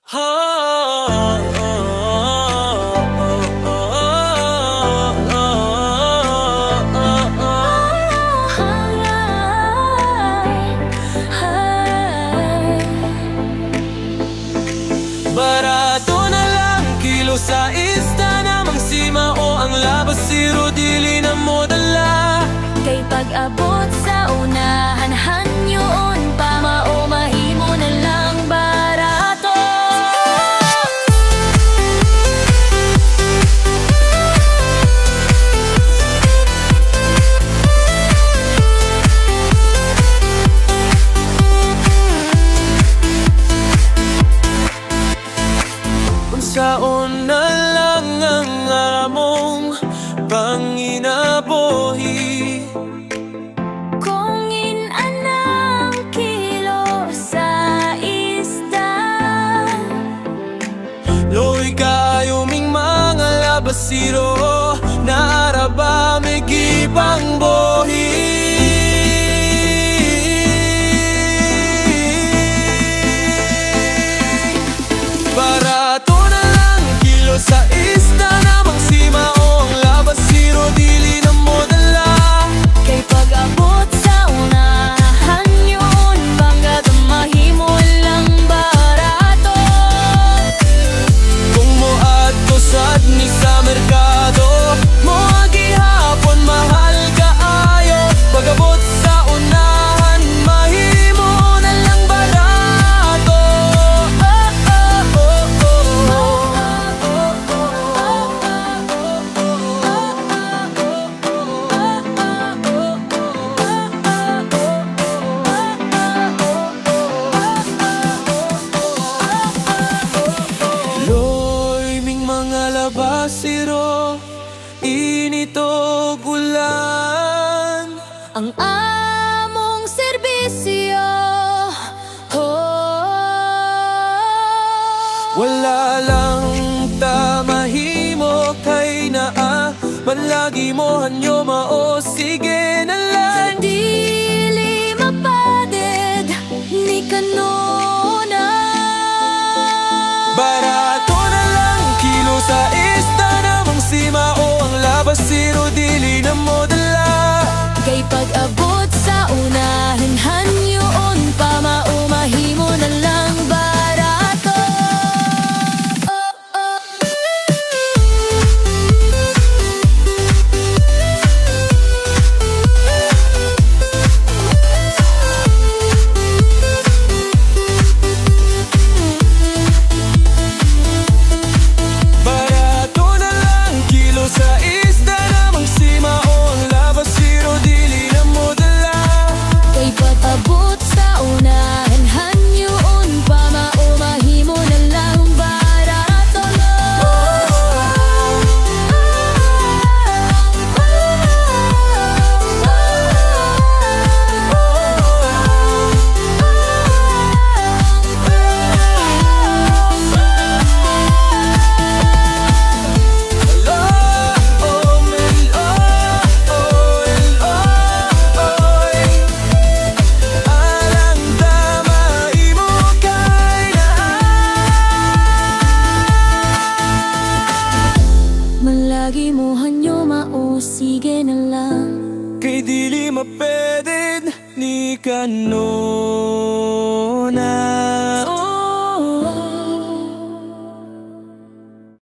Barato na lang kilo sa ista namang sima o ang labas siro dili na mo dala. Kay pag-abot sa unahan hanyoon pa mao mahimo na lang barato. Unsaon na lang ang among panginabuhi Kung inanang kilo sa isda, loy kayo ming mga labasiro na araba may gibang bohi. Barato na lang kilo sa isda namang sima o ang labasiro dili na mo dala. kay pag-abot sa unahan yun bangga mahimo lang barato. Kung moadto sad ni sa merkado moagi hapon mahal kaayo. Pag-abot sa unahan mahimo na lang barato. Loy ming mga labasiro inito gulan Ang among serbisyo, wala lang ta mahimo kay naa manlagi mo hanyo mao sige na lang. dili mapaded ni kanuna. Barato na lang kilo sa ista namang sima o ang labasiro dili na mo dala. Kay pag-abot sa unahan